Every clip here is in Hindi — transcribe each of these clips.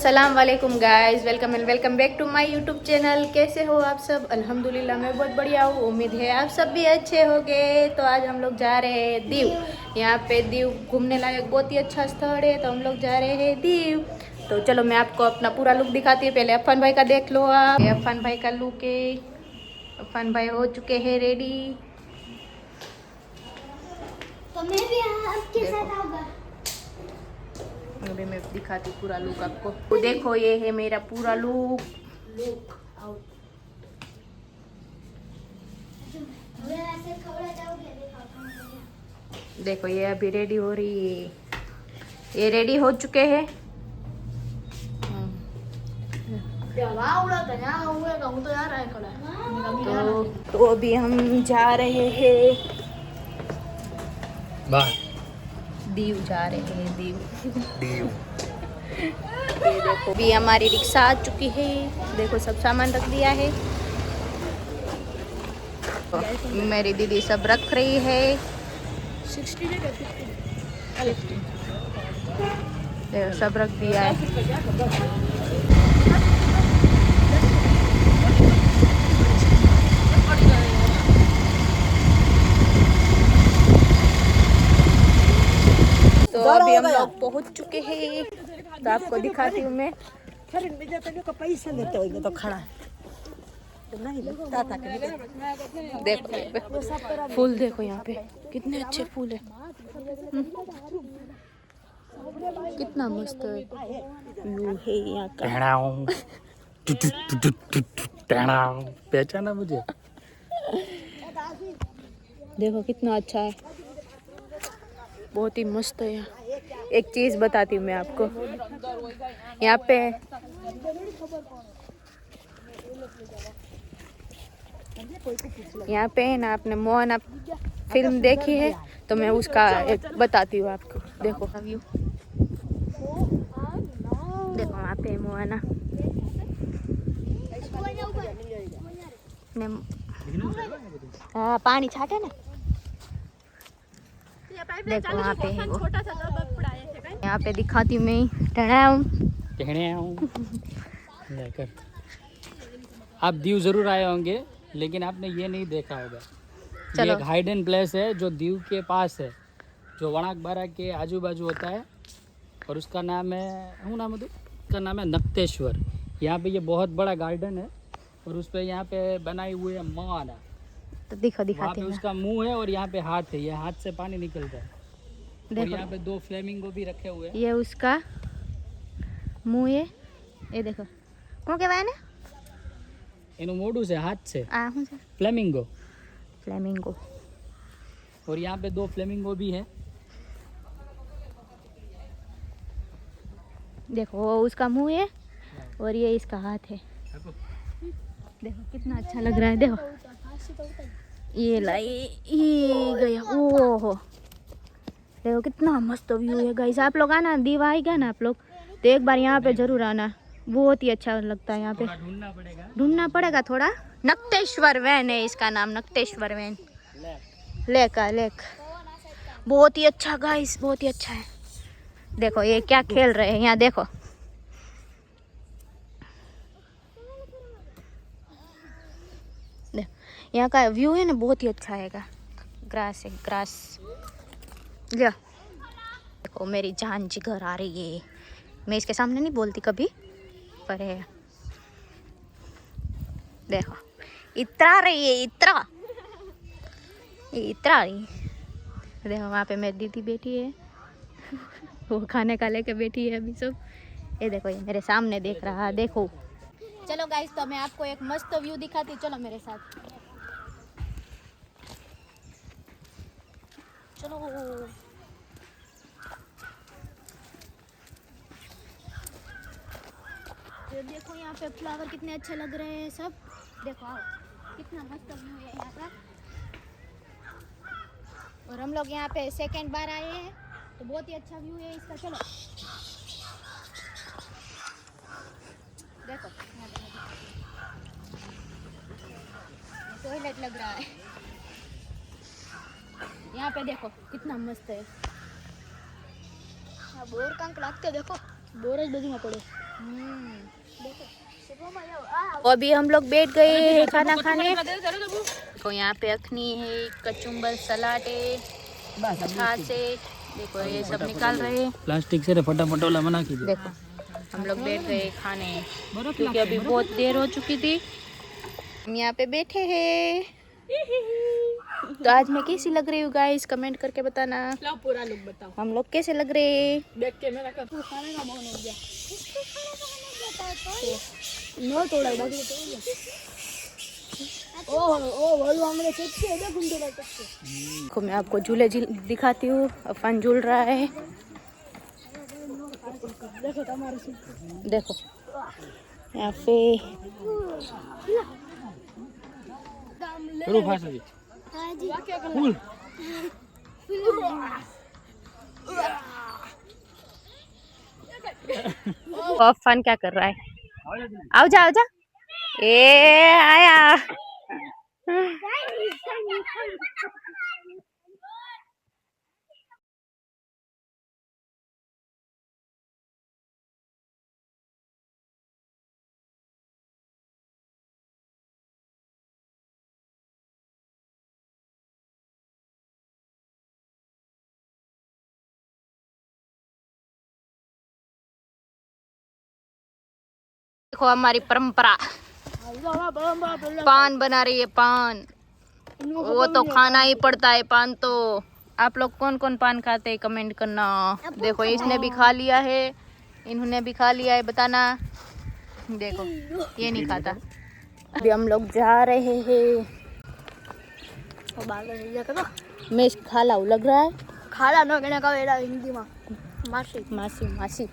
अस्सलाम वालेकुम guys, welcome and welcome back to my YouTube channel. कैसे हो आप सब? अल्हम्दुलिल्लाह मैं बहुत बढ़िया हूँ। उम्मीद है आप सब भी अच्छे होंगे। तो आज हम लोग जा रहे हैं दीव। यहाँ पे दीव घूमने लायक बहुत ही अच्छा स्थल है, तो हम लोग जा रहे हैं दीव। तो चलो मैं आपको अपना पूरा लुक दिखाती हूँ। पहले अफान भाई का देख लो आप। अफान भाई का लुक है। अफान भाई हो चुके हैं रेडी। तो मैं भी आपके साथ आऊंगा। अभी मैं दिखाती हूँ पूरा लुक आपको। तो देखो ये है मेरा पूरा लुक। देखो ये अभी रेडी हो रही है। ये रेडी हो चुके हैं। तो अभी हम जा रहे हैं दीव। जा रहे हैं दीव। ये देखो भी हमारी रिक्शा आ चुकी है। देखो सब सामान रख दिया है। मेरी दीदी सब रख रही है। 60 देखो सब रख दिया है। तो अभी हम लोग पहुंच चुके हैं। तो आपको दिखाती हूँ मैं। पैसा लेते हो तो खड़ा देखो फूल देखो यहाँ पे कितने अच्छे फूल है। कितना मस्त व्यू है यहाँ का। पहचाना मुझे? देखो कितना अच्छा है, बहुत ही मस्त है यहाँ। एक चीज बताती हूँ मैं आपको। यहाँ पे है ना, आपने मोहना फिल्म देखी है तो मैं उसका एक बताती हूँ आपको। देखो व्यू देखो, वहाँ पे मोहना। हाँ पानी छाटे ना। देखो वहाँ पे है वो। यहाँ पे दिखाती हूँ मैं। लेकर आप दीव जरूर आए होंगे, लेकिन आपने ये नहीं देखा होगा। ये एक हाइडन प्लेस है जो दीव के पास है, जो वणाक बारा के आजू बाजू होता है। और उसका नाम है उसका नाम है नक्तेश्वर। यहाँ पे ये बहुत बड़ा गार्डन है और उस पे यहाँ पे बनाई हुई है मोहना। तो दिखाती हूँ। उसका मुंह है और यहाँ पे हाथ है, ये हाथ से पानी निकलता है। और यहाँ पे 2 फ्लेमिंगो भी रखे हुए हैं। ये उसका मुंह है। ये देखो कौन के वाय ने इनो मोडू से हाथ से आ हूं से फ्लेमिंगो। और यहाँ पे 2 फ्लेमिंगो भी है। देखो वो उसका मुंह है और ये इसका हाथ है। देखो कितना अच्छा लग रहा है। देखो ये गया। ओहो देखो कितना मस्त व्यू है गाइस। आप लोग आना, दीव आएगा ना आप लोग तो एक बार यहाँ पे जरूर आना। बहुत ही अच्छा लगता है यहाँ पे। ढूंढना पड़ेगा थोड़ा। नक्तेश्वर वैन है इसका नाम। नक्तेश्वर वैन लेक बहुत ही अच्छा गाइस, बहुत ही अच्छा है। देखो ये क्या खेल रहे हैं यहाँ। देखो यहाँ का व्यू है ना, बहुत ही अच्छा है। ग्रास है, ग्रास। देखो मेरी जान जिगर आ रही है। मैं इसके सामने नहीं बोलती कभी, पर है। देखो इतरा रही है, इतरा रही। देखो वहाँ पे मेरी दीदी बैठी है। वो खाने का लेके बैठी है अभी सब। ये देखो ये मेरे सामने देख रहा है। देखो चलो गाइस, तो मैं आपको एक मस्त व्यू दिखाती। चलो मेरे साथ चलो। तो देखो यहाँ पे फ्लावर कितने अच्छे लग रहे हैं सब। देखो आओ, कितना मस्त व्यू है यहाँ का। और हम लोग यहाँ पे सेकंड बार आए हैं तो बहुत ही अच्छा व्यू है इसका। चलो देखो टॉयलेट लग रहा है यहाँ पे। देखो कितना मस्त है। बोर कंक लगते देखो, बोर ज बाजूમાં પડે। अभी हम लोग बैठ गए हैं खाना खाने। तो यहाँ पे अखनी है, कचुम्बर, सलाद है, छाछ है। देखो ये सब निकाल रहे हैं। प्लास्टिक से फटाफट वाला मना कीजिए। देखो हम लोग बैठ गए खाने क्योंकि अभी बहुत देर हो चुकी थी। हम यहाँ पे बैठे हैं। तो आज मैं कैसी लग रही हूँ गाइस, कमेंट करके बताना। पूरा लुक बताओ, हम लोग कैसे लग रहे हैं। देख के मेरा खाने का मन हो गया। नो तोड़ा बाकी तो ओ वाला हमने चेक है देख घूमते रहते हैं। देखो मैं आपको झूले दिखाती हूँ। अफान झूल रहा है। देखो तुम्हारे से देखो यहाँ पे करो फास्ट अभी। फुल अफान क्या कर रहा है? आओ जा, आओ जा। ए आया। देखो हमारी परंपरा, पान बना रही है। पान वो तो खाना ही पड़ता है पान तो। आप लोग कौन कौन पान खाते हैं कमेंट करना। देखो इसने भी खा लिया है, इन्होंने भी खा लिया है, बताना। देखो ये नहीं खाता। अभी हम लोग जा रहे हैं। मैं खाला हूँ लग रहा है। खाला नो कहने का वेड़ा हिंदी में मासी मासी मासी।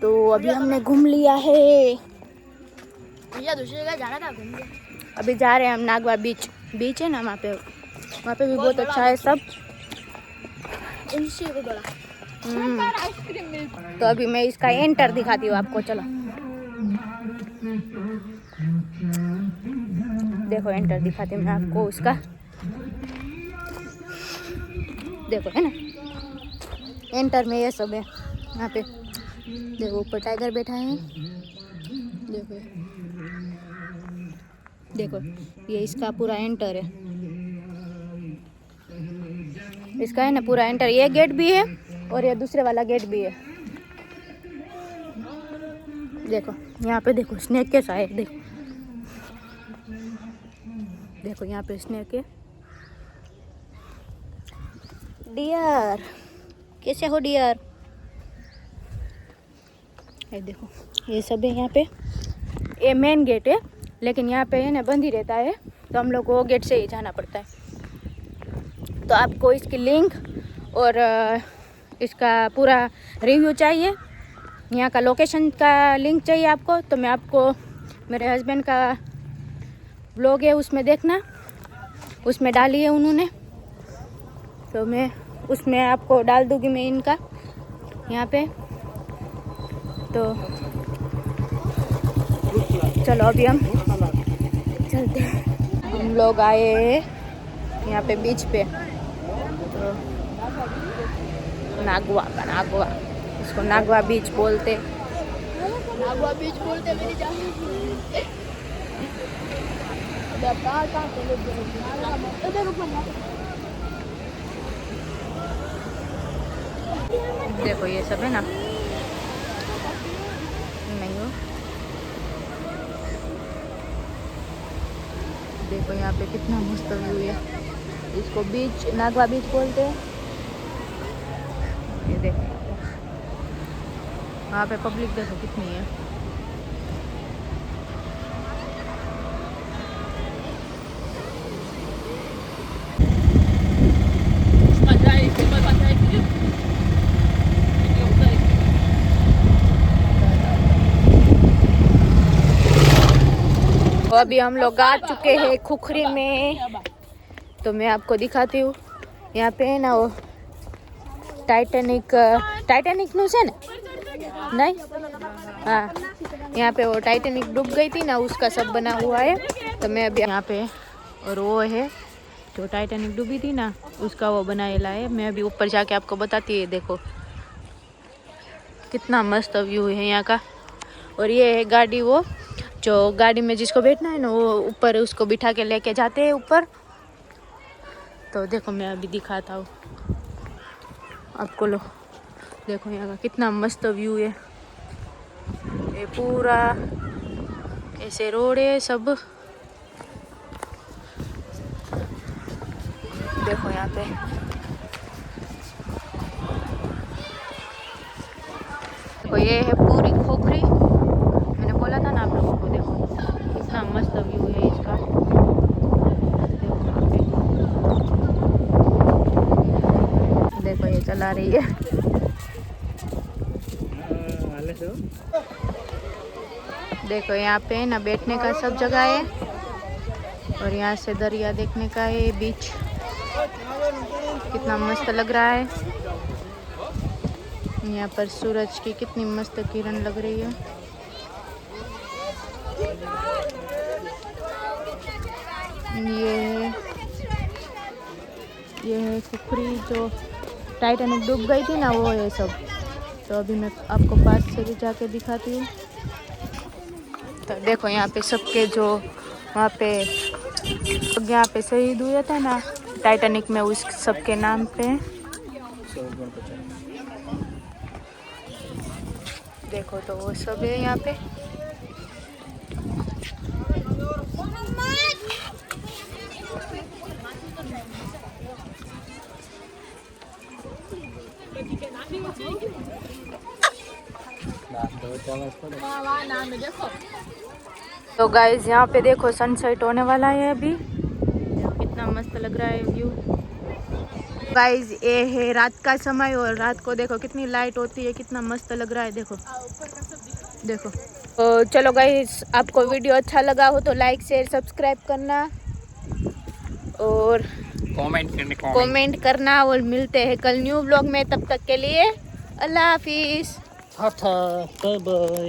तो अभी हमने घूम लिया है। भैया दूसरी जगह जाना था घूमने। अभी जा रहे हैं हम नागवा बीच। बीच है ना वहाँ पे भी बहुत अच्छा है सब। इनसे भी बड़ा। आइसक्रीम मिल। तो अभी मैं इसका एंटर दिखाती हूँ आपको। चलो देखो एंटर दिखाती हूँ मैं आपको उसका। देखो है ना एंटर में ये सब है। यहाँ पे देखो ऊपर टाइगर बैठा है। देखो देखो ये इसका पूरा एंटर है। इसका है ना पूरा एंटर। ये गेट भी है और ये दूसरे वाला गेट भी है। देखो यहाँ पे देखो स्नेक कैसा है। देखो देखो यहाँ पे स्नेक है। डियर कैसे हो डियर। ये देखो ये सब है यहाँ पे। ये मेन गेट है लेकिन यहाँ पे है ना बंद ही रहता है तो हम लोग को गेट से ही जाना पड़ता है। तो आपको इसकी लिंक और इसका पूरा रिव्यू चाहिए, यहाँ का लोकेशन का लिंक चाहिए आपको, तो मैं आपको मेरे हस्बैंड का व्लॉग है उसमें देखना, उसमें डाली है उन्होंने। तो मैं उसमें आपको डाल दूँगी मैं इनका यहाँ पे। तो चलो अभी हम चलते हैं। हम लोग आए हैं यहाँ पे बीच पे। तो नागवा इसको नागवा बीच बोलते। नागवा बीच बोलते मेरी जान। देखो ये सब है ना। नहीं हो देखो यहाँ पे कितना मस्त व्यू है। इसको बीच नागवा बीच बोलते हैं। ये देखो वहाँ पे पब्लिक देखो कितनी है। तो अभी हम लोग आ चुके हैं खुखरी में। तो मैं आपको दिखाती हूँ। यहाँ पे है ना वो टाइटैनिक न्यूज़ है ना। नहीं हाँ यहाँ पे वो टाइटैनिक डूब गई थी ना उसका सब बना हुआ है। तो मैं अभी यहाँ पे और वो है जो टाइटैनिक डूबी थी ना उसका वो बनाया है। मैं अभी ऊपर जाके आपको बताती है। देखो कितना मस्त व्यू है यहाँ का। और ये है गाड़ी, वो जो गाड़ी में जिसको बैठना है ना वो ऊपर उसको बिठा के लेके जाते हैं ऊपर। तो देखो मैं अभी दिखाता हूँ आपको। लो देखो यहाँ का कितना मस्त व्यू है। ये पूरा ऐसे रोड है सब। देखो यहाँ पे देखो ये है पूरी खोखरी। मैंने बोला था ना आप लोगों को। देखो कितना मस्त व्यू है इसका। देखो यहाँ पे देखो ये चला रही है। देखो यहाँ पे ना बैठने का सब जगह है। और यहाँ से दरिया देखने का है, बीच कितना मस्त लग रहा है। यहाँ पर सूरज की कितनी मस्त किरण लग रही है। ये है खुखरी जो टाइटैनिक डूब गई थी ना, वो है सब। तो अभी मैं आपको पास से भी जाके दिखाती हूँ। तो देखो यहाँ पे सबके जो वहाँ पे यहाँ पे शहीद हुए थे ना टाइटैनिक में, उस सबके नाम पे देखो। तो वो सब है यहाँ पे। तो गाइस यहाँ पे देखो सनसेट होने वाला है अभी। कितना मस्त लग रहा है व्यू। गाइस ये है रात का समय और रात को देखो कितनी लाइट होती है, कितना मस्त लग रहा है। देखो देखो। तो चलो गाइस, आपको वीडियो अच्छा लगा हो तो लाइक शेयर सब्सक्राइब करना और कमेंट करना। और मिलते हैं कल न्यू व्लॉग में। तब तक के लिए अल्लाह हाफिज़। Bye bye.